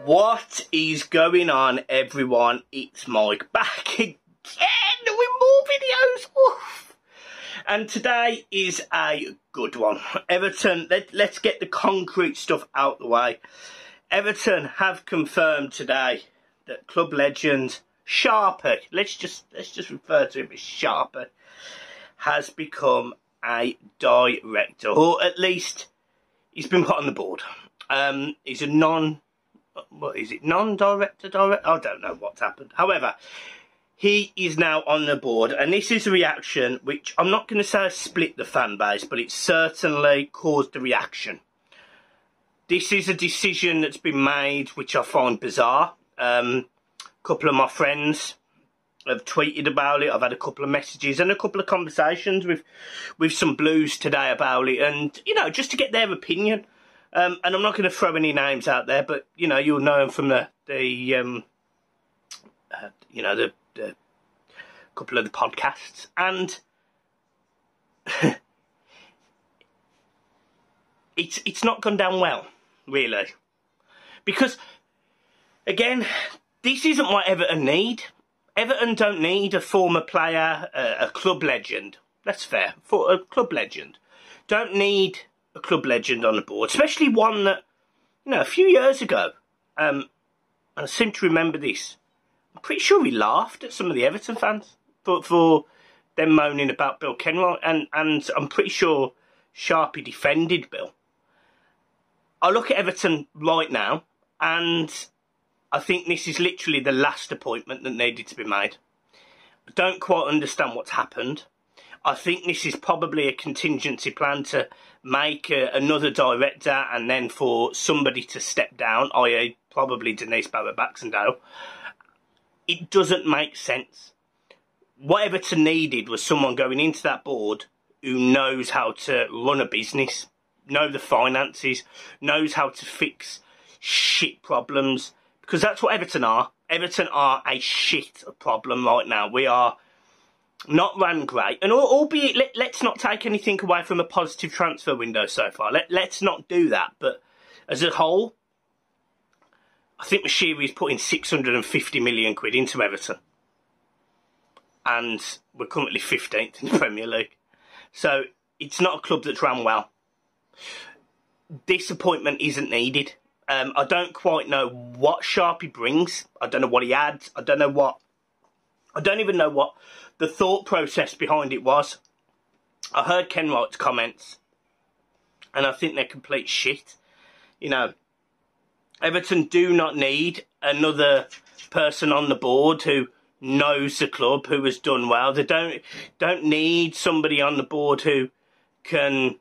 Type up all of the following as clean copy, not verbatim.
What is going on, everyone? It's Mike back again with more videos. Oof. And today is a good one. Everton, let's get the concrete stuff out the way. Everton have confirmed today that club legend Sharpie, let's just refer to him as Sharpie, has become a director, or at least he's been put on the board. He's a non-director director? I don't know what's happened. However, he is now on the board, and this is a reaction which I'm not going to say split the fan base, but it certainly caused a reaction. This is a decision that's been made which I find bizarre. A couple of my friends have tweeted about it. I've had a couple of messages and a couple of conversations with some Blues today about it, and you know, just to get their opinion. And I'm not going to throw any names out there, but you know, you'll know them from the couple of the podcasts, and it's not gone down well, really, because again, this isn't what Everton need. Everton don't need a former player, a club legend. That's fair. For a club legend, don't need a club legend on the board, especially one that, you know, a few years ago, and I seem to remember this, I'm pretty sure we laughed at some of the Everton fans for them moaning about Bill Kenwright, and I'm pretty sure Sharpie defended Bill. I look at Everton right now, and I think this is literally the last appointment that needed to be made. I don't quite understand what's happened. I think this is probably a contingency plan to make another director and then for somebody to step down, i.e. probably Denise Barrett-Baxendale. It doesn't make sense. What Everton needed was someone going into that board who knows how to run a business, know the finances, knows how to fix shit problems, because that's what Everton are. Everton are a shit problem right now. We are not ran great, and albeit let's not take anything away from a positive transfer window so far. Let's not do that. But as a whole, I think Mashiri's putting 650 million quid into Everton, and we're currently 15th in the Premier League. So it's not a club that's ran well. This appointment isn't needed. I don't quite know what Sharpie brings. I don't know what he adds. I don't even know what the thought process behind it was. I heard Kenwright's comments, and I think they're complete shit. You know, Everton do not need another person on the board who knows the club, who has done well. They don't need somebody on the board who can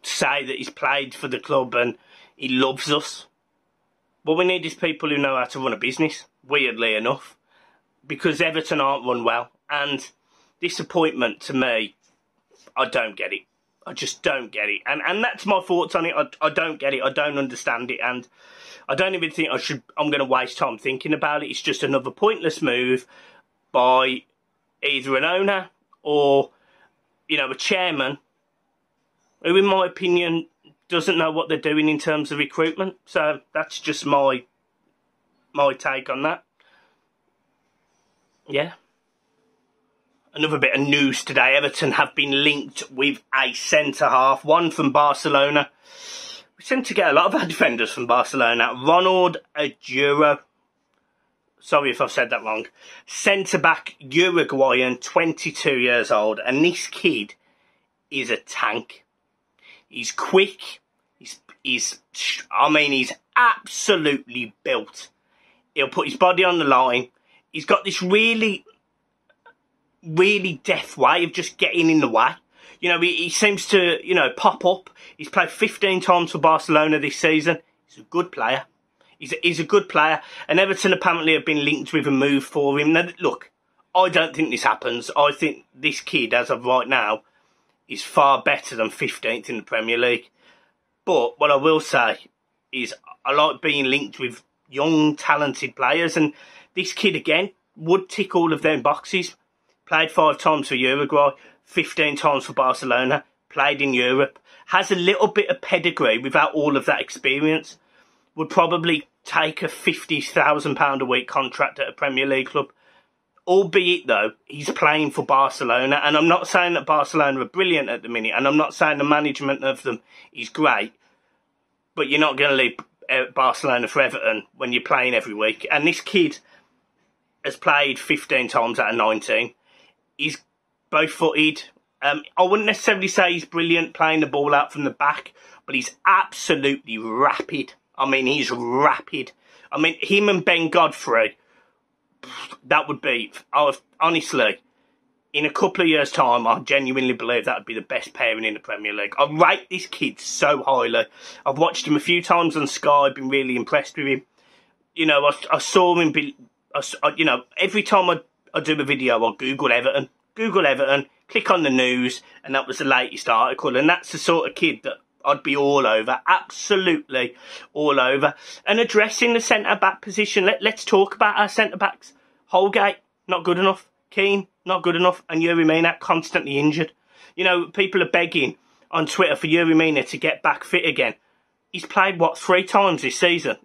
say that he's played for the club and he loves us. What we need is people who know how to run a business, weirdly enough, because Everton aren't run well. And this appointment, to me, I don't get it. I just don't get it. And that's my thoughts on it. I don't get it. I don't understand it. And I don't even think I'm going to waste time thinking about it. It's just another pointless move by either an owner or, you know, a chairman who, in my opinion, doesn't know what they're doing in terms of recruitment. So that's just my take on that. Yeah. Another bit of news today. Everton have been linked with a centre-half, one from Barcelona. We seem to get a lot of our defenders from Barcelona. Ronald Agüero. Sorry if I've said that wrong. Centre-back, Uruguayan, 22 years old. And this kid is a tank. He's quick. He's absolutely built. He'll put his body on the line. He's got this really deft way of just getting in the way. You know, he seems to, you know, pop up. He's played 15 times for Barcelona this season. He's a good player. He's a good player. And Everton apparently have been linked with a move for him. Now, look, I don't think this happens. I think this kid, as of right now, is far better than 15th in the Premier League. But what I will say is I like being linked with young, talented players. And this kid, again, would tick all of them boxes. Played 5 times for Uruguay, 15 times for Barcelona, played in Europe. Has a little bit of pedigree without all of that experience. would probably take a £50,000 a week contract at a Premier League club. Albeit, though, he's playing for Barcelona, and I'm not saying that Barcelona are brilliant at the minute, and I'm not saying the management of them is great, but you're not going to leave Barcelona for Everton when you're playing every week. And this kid has played 15 times out of 19. He's both-footed. I wouldn't necessarily say he's brilliant playing the ball out from the back, but he's absolutely rapid. I mean, he's rapid. I mean, him and Ben Godfrey, that would be, honestly, in a couple of years' time, I genuinely believe that would be the best pairing in the Premier League. I rate this kid so highly. I've watched him a few times on Sky, been really impressed with him. You know, I saw him, you know, every time I do a video, I'll Google Everton, click on the news, and that was the latest article. And that's the sort of kid that I'd be all over, absolutely all over. And addressing the centre-back position, let's talk about our centre-backs. Holgate, not good enough. Keane, not good enough. And Yuri Mina, constantly injured. You know, people are begging on Twitter for Yuri Mina to get back fit again. He's played, what, 3 times this season?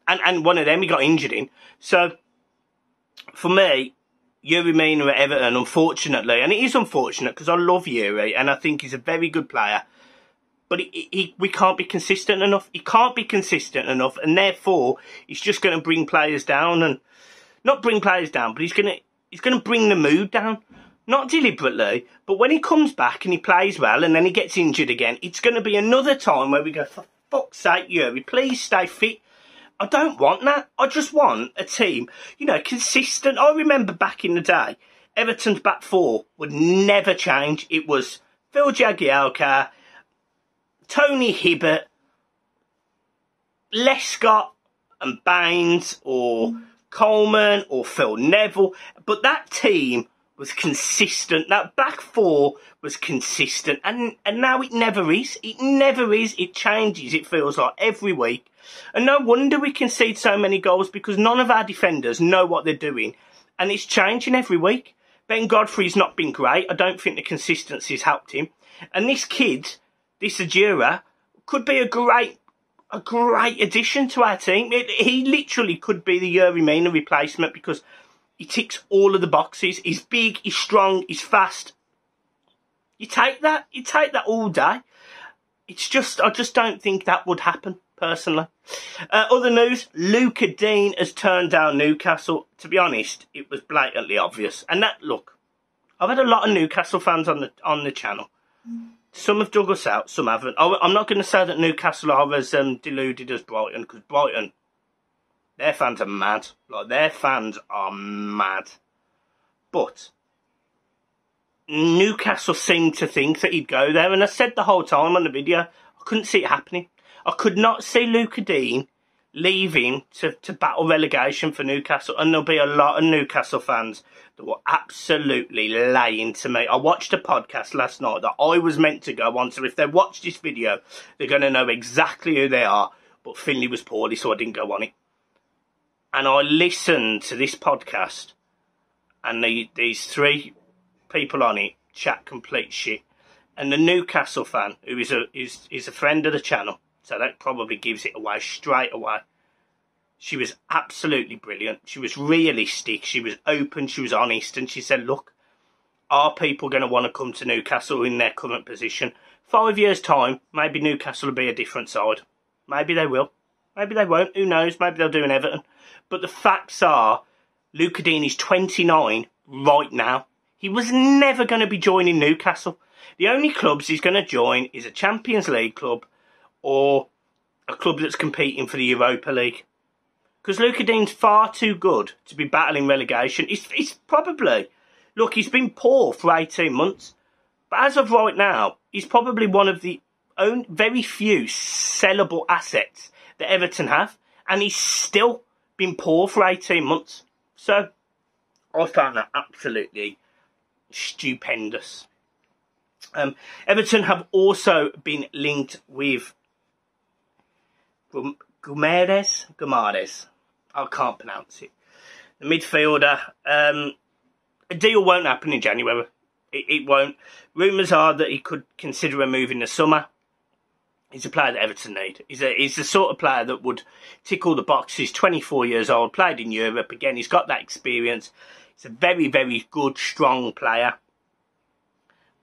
And one of them he got injured in. So, for me, Yuri Mina at Everton, unfortunately, and it is unfortunate because I love Yuri and I think he's a very good player, but we can't be consistent enough. He can't be consistent enough, and therefore he's just going to bring players down, and not bring players down, but he's going to bring the mood down, not deliberately, but when he comes back and he plays well, and then he gets injured again, it's going to be another time where we go, for fuck's sake, Yuri, please stay fit. I don't want that. I just want a team, you know, consistent. I remember back in the day, Everton's back four would never change. It was Phil Jagielka, Tony Hibbert, Lescott and Baines, or Coleman, or Phil Neville. But that team was consistent. That back four was consistent. And now it never is. It never is. It changes, it feels like, every week. And no wonder we concede so many goals, because none of our defenders know what they're doing. And it's changing every week. Ben Godfrey's not been great. I don't think the consistency's helped him. And this kid, this Adura, could be a great addition to our team. He literally could be the Yuri Mina replacement, because he ticks all of the boxes. He's big, he's strong, he's fast. You take that all day. It's just, I just don't think that would happen, personally. Other news, Luca Dean has turned down Newcastle. To be honest, it was blatantly obvious. And that, look, I've had a lot of Newcastle fans on the channel. Some have dug us out, some haven't. I'm not going to say that Newcastle are as deluded as Brighton, because Brighton, their fans are mad. Like, their fans are mad. But Newcastle seemed to think that he'd go there, and I said the whole time on the video, I couldn't see it happening. I could not see Luca Dean leaving to battle relegation for Newcastle, and there'll be a lot of Newcastle fans that were absolutely laying to me. I watched a podcast last night that I was meant to go on, so if they watch this video, they're going to know exactly who they are, but Finley was poorly, so I didn't go on it. And I listened to this podcast, and these 3 people on it chat complete shit. And the Newcastle fan, who is a friend of the channel, so that probably gives it away straight away. She was absolutely brilliant. She was realistic. She was open. She was honest. And she said, look, are people going to want to come to Newcastle in their current position? 5 years' time, maybe Newcastle will be a different side. Maybe they will. Maybe they won't. Who knows? Maybe they'll do an Everton. But the facts are, Luca Dean is 29 right now. He was never going to be joining Newcastle. The only clubs he's going to join is a Champions League club or a club that's competing for the Europa League. Because Luca Dean's far too good to be battling relegation. He's probably, look, he's been poor for 18 months. But as of right now, he's probably one of the very few sellable assets that Everton have. And he's still been poor for 18 months. So, I found that absolutely stupendous. Everton have also been linked with Gumares. I can't pronounce it. The midfielder. A deal won't happen in January. It won't. Rumours are that he could consider a move in the summer. He's a player that Everton need. He's the sort of player that would tick all the boxes. 24 years old, played in Europe. Again, he's got that experience. He's a very, very good, strong player.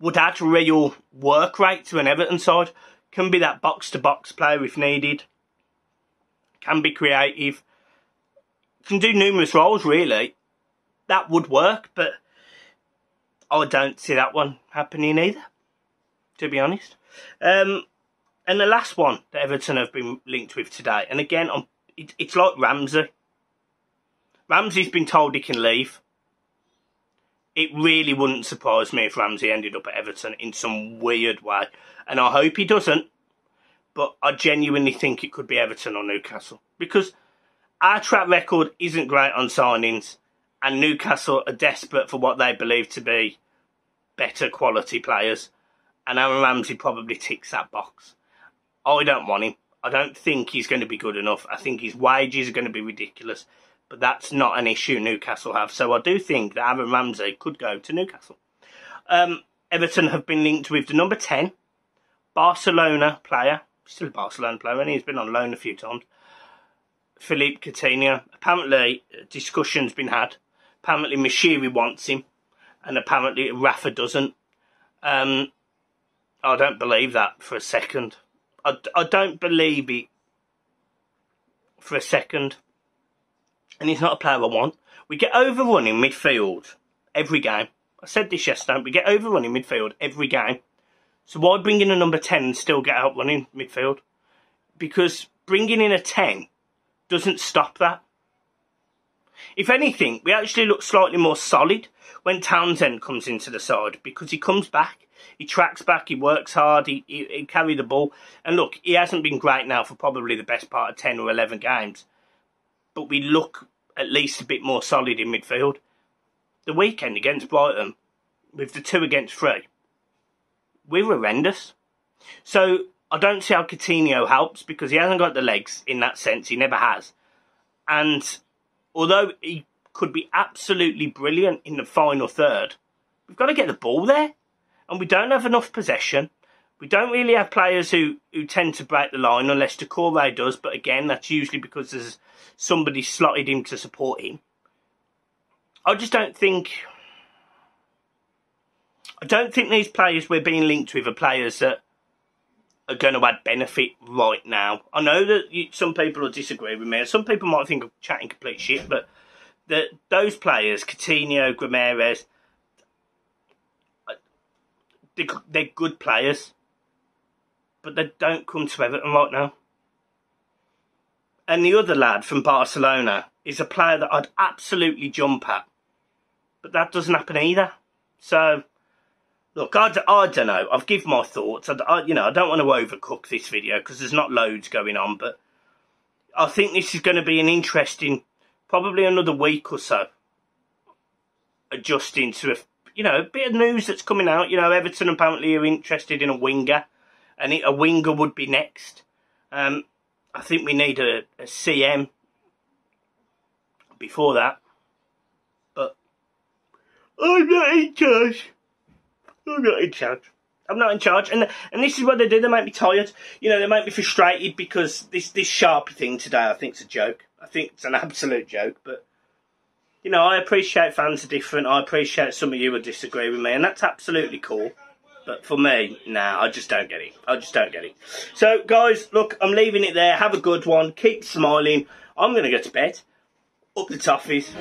Would add real work rate to an Everton side. Can be that box-to-box player if needed. Can be creative. Can do numerous roles, really. That would work, but I don't see that one happening either, to be honest. And the last one that Everton have been linked with today, and again, it's like Ramsey. Ramsey's been told he can leave. It really wouldn't surprise me if Ramsey ended up at Everton in some weird way. And I hope he doesn't, but I genuinely think it could be Everton or Newcastle. Because our track record isn't great on signings, and Newcastle are desperate for what they believe to be better quality players. And Aaron Ramsey probably ticks that box. I don't want him. I don't think he's going to be good enough. I think his wages are going to be ridiculous. But that's not an issue Newcastle have. So I do think that Aaron Ramsey could go to Newcastle. Everton have been linked with the number 10 Barcelona player. Still a Barcelona player, and he's been on loan a few times. Philippe Coutinho. Apparently, discussion's been had. Apparently, Mashiri wants him. And apparently, Rafa doesn't. I don't believe that for a second. I don't believe it for a second. And he's not a player I want. We get overrun in midfield every game. I said this yesterday. We get overrun in midfield every game. So why bring in a number 10 and still get outrun in midfield? Because bringing in a 10 doesn't stop that. If anything, we actually look slightly more solid when Townsend comes into the side, because he comes back. He tracks back, he works hard, he carry the ball. And look, he hasn't been great now for probably the best part of 10 or 11 games. But we look at least a bit more solid in midfield. The weekend against Brighton, with the 2 against 3, we're horrendous. So I don't see how Coutinho helps, because he hasn't got the legs in that sense. He never has. And although he could be absolutely brilliant in the final third, we've got to get the ball there. And we don't have enough possession. We don't really have players who tend to break the line, unless Decore does. But again, that's usually because there's somebody slotted him to support him. I don't think these players we're being linked with are players that are going to add benefit right now. I know that some people will disagree with me. Some people might think I'm chatting complete shit. But those players, Coutinho, Grimares, they're good players, but they don't come to Everton right now. And the other lad from Barcelona is a player that I'd absolutely jump at, but that doesn't happen either. So, look, I don't know. I've given my thoughts. I don't want to overcook this video because there's not loads going on, but I think this is going to be an interesting, probably another week or so, adjusting to a bit of news that's coming out. Everton apparently are interested in a winger, and a winger would be next. I think we need a CM before that. But I'm not in charge. I'm not in charge. And this is what they do. They make me tired. They make me frustrated, because this Sharpie thing today, I think, is a joke. I think it's an absolute joke, but I appreciate fans are different. I appreciate some of you would disagree with me, and that's absolutely cool. But for me, nah, I just don't get it. I just don't get it. So, guys, look, I'm leaving it there. Have a good one. Keep smiling. I'm going to go to bed. Up the toffees.